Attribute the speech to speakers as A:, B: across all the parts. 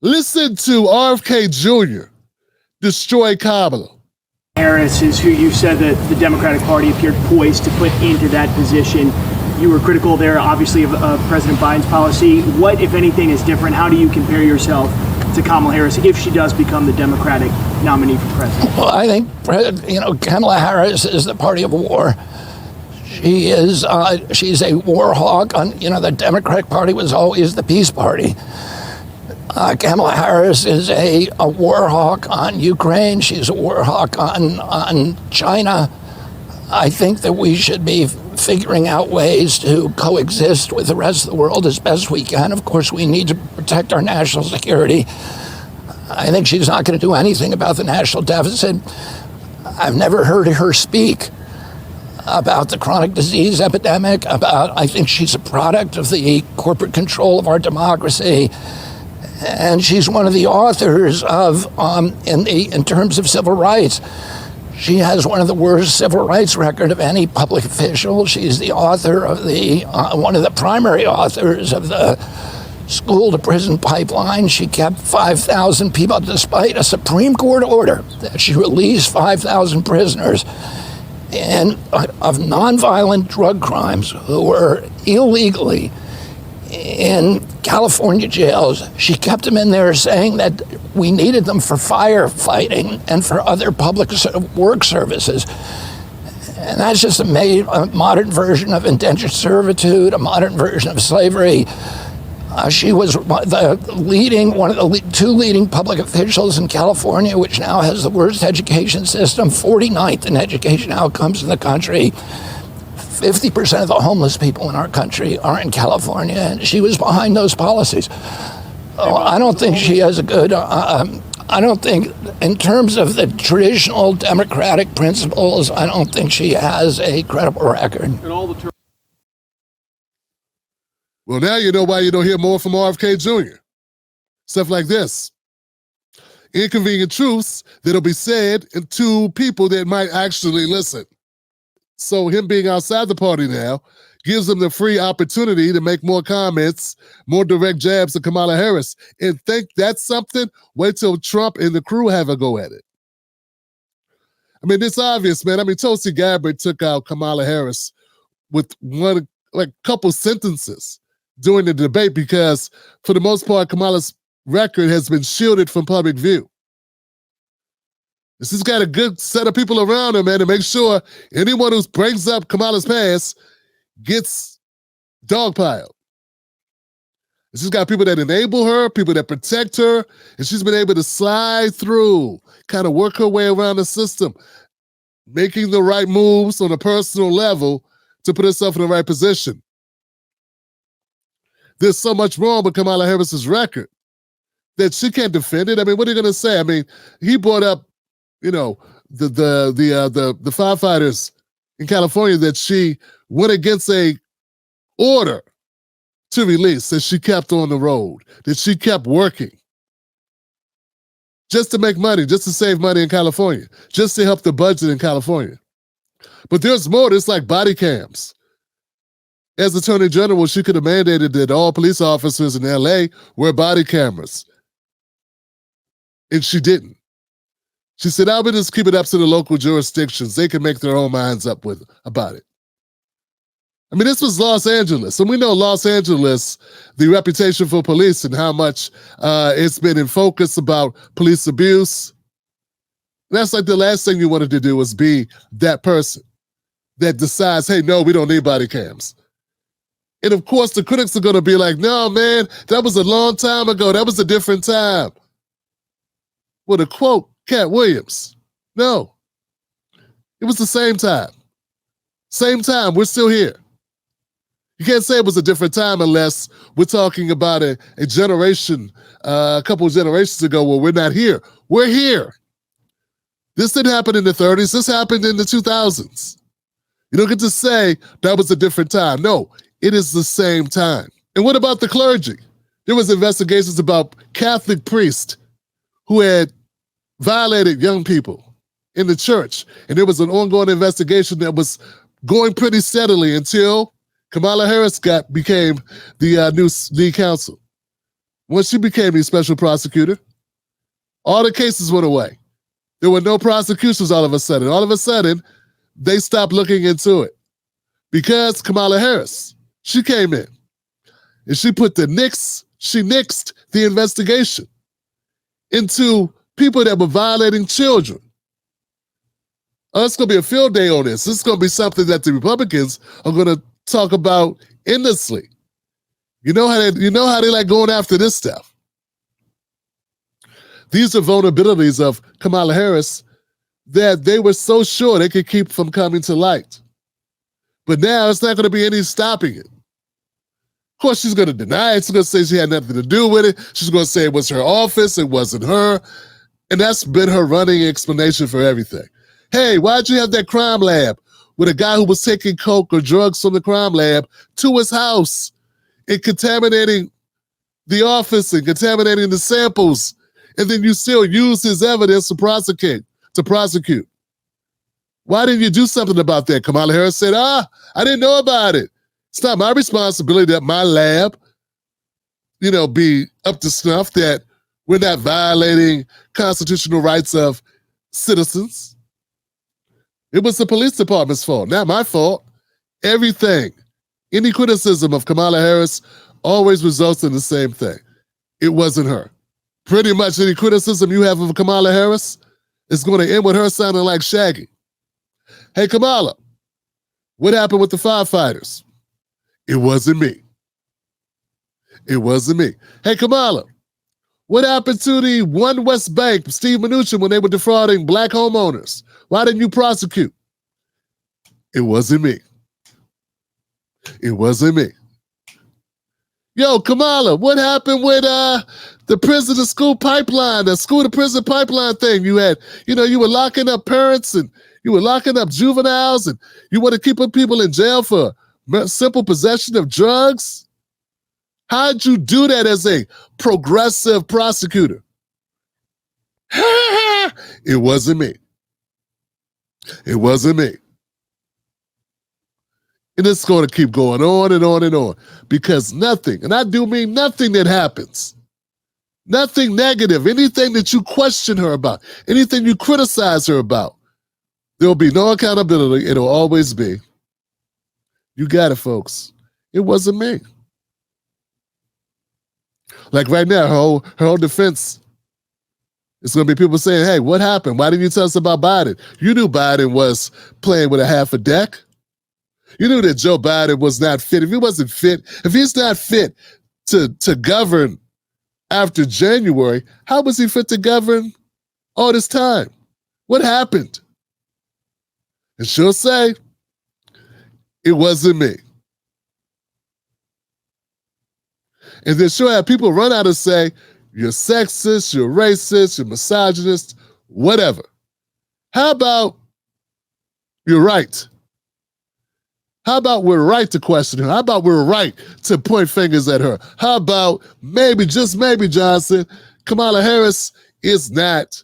A: Listen to RFK Jr. destroy Kamala.
B: Harris is who you said that the Democratic Party appeared poised to put into that position. You were critical there, obviously, of President Biden's policy. What, if anything, is different? How do you compare yourself to Kamala Harris if she does become the Democratic nominee for president?
C: Well, I think, Kamala Harris is the party of war. She is, she's a war hawk. The Democratic Party was always the peace party. Kamala Harris is a war hawk on Ukraine. She's a war hawk on China. I think that we should be figuring out ways to coexist with the rest of the world as best we can. Of course, we need to protect our national security. I think she's not going to do anything about the national deficit. I've never heard her speak about the chronic disease epidemic, I think she's a product of the corporate control of our democracy. And she's one of the authors of, in terms of civil rights, she has one of the worst civil rights record of any public official. She's the author of one of the primary authors of the school to prison pipeline. She kept 5,000 people, despite a Supreme Court order that she released 5,000 prisoners of nonviolent drug crimes who were illegally in California jails. She kept them in there saying that we needed them for firefighting and for other public work services. And that's just a modern version of indentured servitude, a modern version of slavery. She was one of the two leading public officials in California, which now has the worst education system, 49th in education outcomes in the country. 50% of the homeless people in our country are in California, and she was behind those policies. I don't think she has a good, I don't think, in terms of the traditional democratic principles, I don't think she has a credible record.
A: Well, now you know why you don't hear more from RFK Jr. Stuff like this. Inconvenient truths that'll be said to people that might actually listen. So him being outside the party now gives them the free opportunity to make more comments, more direct jabs to Kamala Harris. And think that's something? Wait till Trump and the crew have a go at it. I mean, it's obvious, man. I mean, Tulsi Gabbard took out Kamala Harris with couple sentences during the debate because, for the most part, Kamala's record has been shielded from public view. This has got a good set of people around her, man, to make sure anyone who brings up Kamala's past gets dogpiled. This has got people that enable her, people that protect her, and she's been able to slide through, kind of work her way around the system, making the right moves on a personal level to put herself in the right position. There's so much wrong with Kamala Harris's record that she can't defend it. I mean, what are you going to say? I mean, he brought up, the firefighters in California that she went against a order to release, that she kept on the road, that she kept working just to make money, just to save money in California, just to help the budget in California. But there's more. It's like body cams. As Attorney General, she could have mandated that all police officers in LA wear body cameras. And she didn't. She said, I would just keep it up to the local jurisdictions. They can make their own minds up about it. I mean, this was Los Angeles. And we know Los Angeles, the reputation for police and how much it's been in focus about police abuse. And that's like the last thing you wanted to do was be that person that decides, hey, no, we don't need body cams. And of course, the critics are going to be like, no, man, that was a long time ago. That was a different time. Well, to quote Cat Williams, no, it was the same time. Same time, we're still here. You can't say it was a different time unless we're talking about a generation, a couple of generations ago where we're not here. We're here. This didn't happen in the 30s. This happened in the 2000s. You don't get to say that was a different time. No, it is the same time. And what about the clergy? There was investigations about Catholic priests who had violated young people in the church. And there was an ongoing investigation that was going pretty steadily until Kamala Harris became the new lead counsel. Once she became the special prosecutor, all the cases went away. There were no prosecutions all of a sudden. All of a sudden, they stopped looking into it because Kamala Harris, she came in and she nixed the investigation into people that were violating children. It's going to be a field day on this. This is going to be something that the Republicans are going to talk about endlessly. You know how they like going after this stuff. These are vulnerabilities of Kamala Harris that they were so sure they could keep from coming to light. But now it's not going to be any stopping it. Of course, she's going to deny it. She's going to say she had nothing to do with it. She's going to say it was her office. It wasn't her. And that's been her running explanation for everything. Hey, why'd you have that crime lab with a guy who was taking coke or drugs from the crime lab to his house and contaminating the office and contaminating the samples, and then you still use his evidence to prosecute? Why didn't you do something about that? Kamala Harris said, I didn't know about it. It's not my responsibility that my lab, be up to snuff, that we're not violating constitutional rights of citizens. It was the police department's fault, not my fault. Everything, any criticism of Kamala Harris always results in the same thing. It wasn't her. Pretty much any criticism you have of Kamala Harris is going to end with her sounding like Shaggy. Hey, Kamala, what happened with the firefighters? It wasn't me. It wasn't me. Hey, Kamala, what happened to the One West Bank, Steve Mnuchin, when they were defrauding black homeowners? Why didn't you prosecute? It wasn't me. It wasn't me. Yo, Kamala, what happened with the prison to school pipeline, the school to prison pipeline thing you had? You were locking up parents and you were locking up juveniles and you want to keep people in jail for simple possession of drugs? How'd you do that as a progressive prosecutor? It wasn't me. It wasn't me. And it's going to keep going on and on and on because nothing, and I do mean nothing that happens, nothing negative, anything that you question her about, anything you criticize her about, there'll be no accountability. It'll always be, you got it, folks. It wasn't me. Like right now, her whole defense, it's going to be people saying, hey, what happened? Why didn't you tell us about Biden? You knew Biden was playing with a half a deck. You knew that Joe Biden was not fit. If he wasn't fit, if he's not fit to govern after January, how was he fit to govern all this time? What happened? And she'll say, it wasn't me. And then she'll have people run out and say, you're sexist, you're racist, you're misogynist, whatever. How about you're right? How about we're right to question her? How about we're right to point fingers at her? How about maybe, just maybe, Johnson, Kamala Harris is not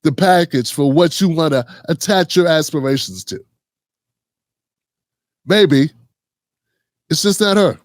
A: the package for what you want to attach your aspirations to? Maybe it's just not her.